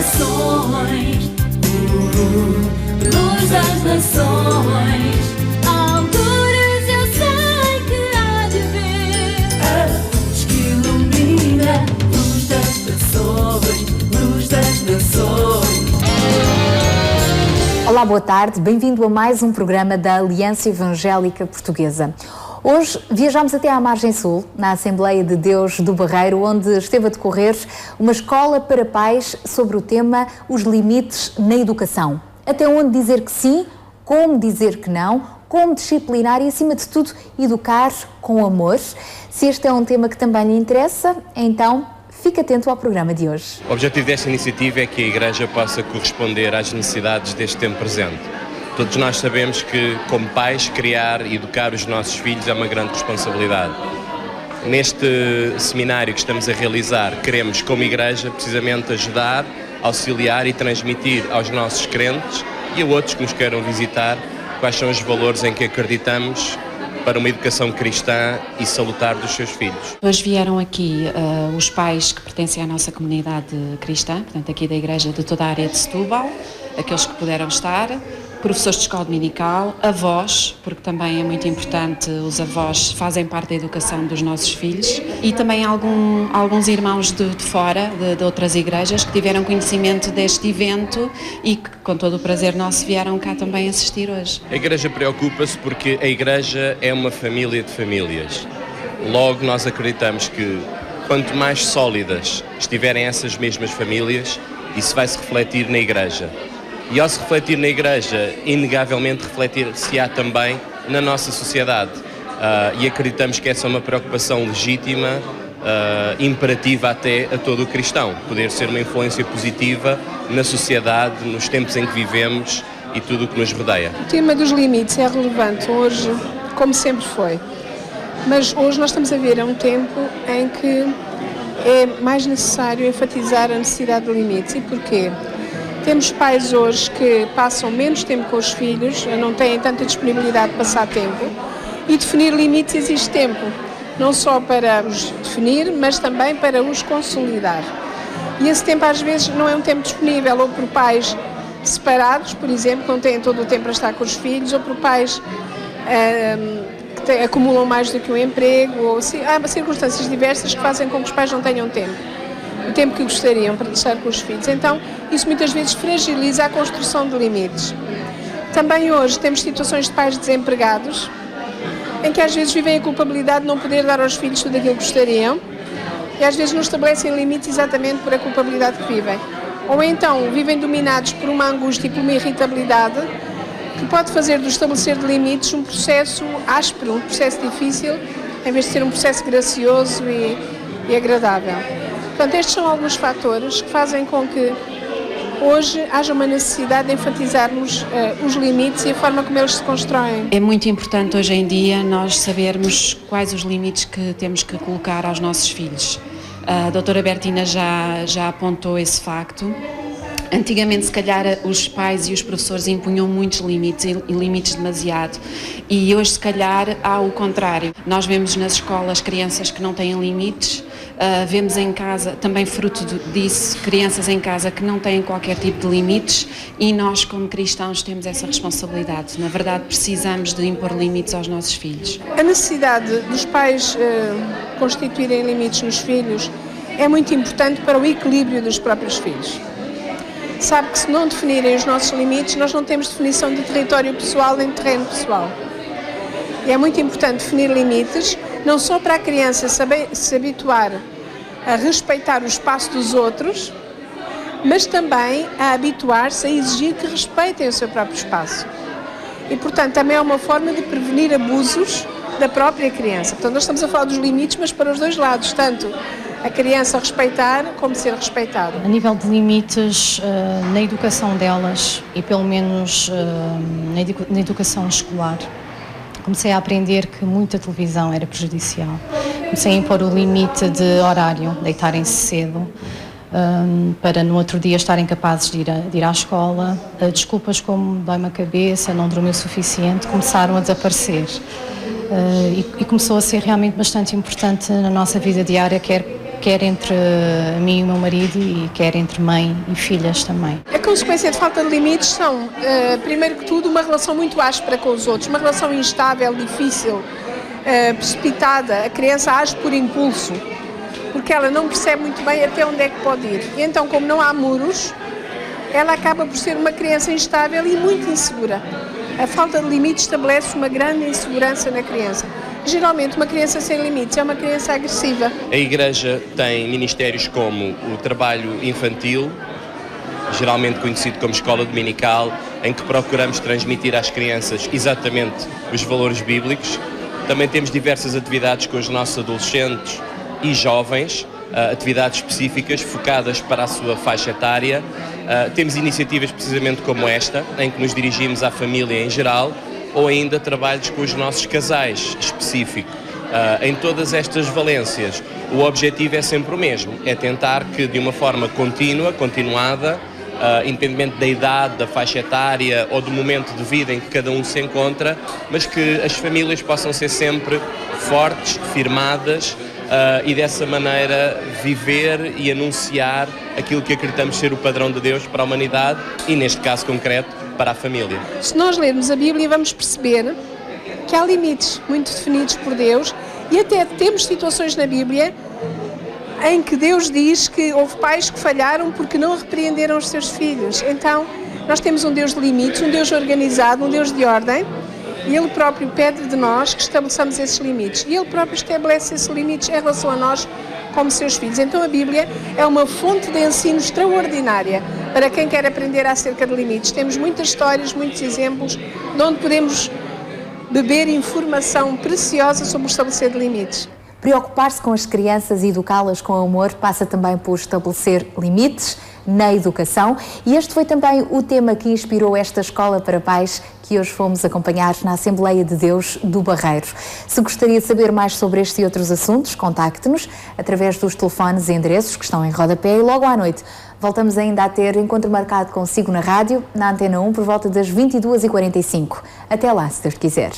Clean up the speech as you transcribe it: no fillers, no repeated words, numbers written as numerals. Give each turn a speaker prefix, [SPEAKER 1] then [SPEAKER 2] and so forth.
[SPEAKER 1] nações, luz das nações. Alturas eu sei que há de ver a luz que ilumina, luz das nações, luz das nações.
[SPEAKER 2] Olá, boa tarde, bem-vindo a mais um programa da Aliança Evangélica Portuguesa. Hoje viajamos até à margem sul, na Assembleia de Deus do Barreiro, onde esteve a decorrer uma escola para pais sobre o tema Os Limites na Educação. Até onde dizer que sim, como dizer que não, como disciplinar e, acima de tudo, educar com amor. Se este é um tema que também lhe interessa, então fique atento ao programa de hoje.
[SPEAKER 3] O objetivo desta iniciativa é que a Igreja possa corresponder às necessidades deste tempo presente. Todos nós sabemos que, como pais, criar e educar os nossos filhos é uma grande responsabilidade. Neste seminário que estamos a realizar, queremos, como Igreja, precisamente ajudar, auxiliar e transmitir aos nossos crentes e a outros que nos queiram visitar quais são os valores em que acreditamos para uma educação cristã e salutar dos seus filhos.
[SPEAKER 4] Hoje vieram aqui os pais que pertencem à nossa comunidade cristã, portanto aqui da Igreja de toda a área de Setúbal, aqueles que puderam estar, professores de escola dominical, avós, porque também é muito importante, os avós fazem parte da educação dos nossos filhos, e também alguns irmãos de fora, de outras igrejas, que tiveram conhecimento deste evento e que, com todo o prazer nosso, vieram cá também assistir hoje.
[SPEAKER 3] A Igreja preocupa-se porque a Igreja é uma família de famílias. Logo, nós acreditamos que quanto mais sólidas estiverem essas mesmas famílias, isso vai se refletir na Igreja. E ao se refletir na Igreja, inegavelmente refletir-se-á também na nossa sociedade. E acreditamos que essa é uma preocupação legítima, imperativa até a todo o cristão, poder ser uma influência positiva na sociedade, nos tempos em que vivemos e tudo o que nos rodeia.
[SPEAKER 5] O tema dos limites é relevante hoje, como sempre foi. Mas hoje nós estamos a ver um tempo em que é mais necessário enfatizar a necessidade de limites. E porquê? Temos pais hoje que passam menos tempo com os filhos, não têm tanta disponibilidade de passar tempo, e definir limites exige tempo, não só para os definir, mas também para os consolidar. E esse tempo às vezes não é um tempo disponível, ou por pais separados, por exemplo, que não têm todo o tempo para estar com os filhos, ou por pais que acumulam mais do que um emprego, ou há circunstâncias diversas que fazem com que os pais não tenham tempo. O tempo que gostariam para estar com os filhos. Então, isso muitas vezes fragiliza a construção de limites. Também hoje temos situações de pais desempregados, em que às vezes vivem a culpabilidade de não poder dar aos filhos tudo aquilo que gostariam, e às vezes não estabelecem limites exatamente por a culpabilidade que vivem. Ou então vivem dominados por uma angústia e por uma irritabilidade, que pode fazer do estabelecer de limites um processo áspero, um processo difícil, em vez de ser um processo gracioso e agradável. Portanto, estes são alguns fatores que fazem com que hoje haja uma necessidade de enfatizarmos os limites e a forma como eles se constroem.
[SPEAKER 4] É muito importante hoje em dia nós sabermos quais os limites que temos que colocar aos nossos filhos. A doutora Bertina já apontou esse facto. Antigamente, se calhar, os pais e os professores impunham muitos limites e limites demasiado, e hoje, se calhar, há o contrário. Nós vemos nas escolas crianças que não têm limites, vemos em casa, também fruto disso, crianças em casa que não têm qualquer tipo de limites, e nós, como cristãos, temos essa responsabilidade. Na verdade, precisamos de impor limites aos nossos filhos.
[SPEAKER 5] A necessidade dos pais constituírem limites nos filhos é muito importante para o equilíbrio dos próprios filhos. Sabe que se não definirem os nossos limites, nós não temos definição de território pessoal nem de terreno pessoal. E é muito importante definir limites, não só para a criança saber se habituar a respeitar o espaço dos outros, mas também a habituar-se a exigir que respeitem o seu próprio espaço. E, portanto, também é uma forma de prevenir abusos da própria criança. Portanto, nós estamos a falar dos limites, mas para os dois lados, tanto a criança respeitar como ser respeitada.
[SPEAKER 6] A nível de limites na educação delas e pelo menos na educação escolar, comecei a aprender que muita televisão era prejudicial. Comecei a impor o limite de horário, deitarem-se cedo, para no outro dia estarem capazes de ir à escola. Desculpas como dói-me a cabeça, não dormi o suficiente, começaram a desaparecer. E começou a ser realmente bastante importante na nossa vida diária, quer quer entre mim e o meu marido e quer entre mãe e filhas também.
[SPEAKER 5] A consequência de falta de limites são, primeiro que tudo, uma relação muito áspera com os outros, uma relação instável, difícil, precipitada. A criança age por impulso, porque ela não percebe muito bem até onde é que pode ir. E então, como não há muros, ela acaba por ser uma criança instável e muito insegura. A falta de limites estabelece uma grande insegurança na criança. Geralmente, uma criança sem limites é uma criança agressiva.
[SPEAKER 3] A Igreja tem ministérios como o trabalho infantil, geralmente conhecido como escola dominical, em que procuramos transmitir às crianças exatamente os valores bíblicos. Também temos diversas atividades com os nossos adolescentes e jovens, atividades específicas focadas para a sua faixa etária. Temos iniciativas precisamente como esta, em que nos dirigimos à família em geral, ou ainda trabalhos com os nossos casais específicos. Em todas estas valências, o objetivo é sempre o mesmo, é tentar que de uma forma continuada, independentemente da idade, da faixa etária ou do momento de vida em que cada um se encontra, mas que as famílias possam ser sempre fortes, firmadas, e dessa maneira viver e anunciar aquilo que acreditamos ser o padrão de Deus para a humanidade e, neste caso concreto, para a família.
[SPEAKER 5] Se nós lermos a Bíblia, vamos perceber que há limites muito definidos por Deus e até temos situações na Bíblia em que Deus diz que houve pais que falharam porque não repreenderam os seus filhos. Então, nós temos um Deus de limites, um Deus organizado, um Deus de ordem, e Ele próprio pede de nós que estabeleçamos esses limites. E Ele próprio estabelece esses limites em relação a nós como seus filhos. Então a Bíblia é uma fonte de ensino extraordinária para quem quer aprender acerca de limites. Temos muitas histórias, muitos exemplos, de onde podemos beber informação preciosa sobre o estabelecer de limites.
[SPEAKER 2] Preocupar-se com as crianças e educá-las com amor passa também por estabelecer limites na educação, e este foi também o tema que inspirou esta escola para pais que hoje fomos acompanhar na Assembleia de Deus do Barreiro. Se gostaria de saber mais sobre este e outros assuntos, contacte-nos através dos telefones e endereços que estão em rodapé, e logo à noite voltamos ainda a ter encontro marcado consigo na rádio, na Antena 1, por volta das 22h45. Até lá, se Deus quiser.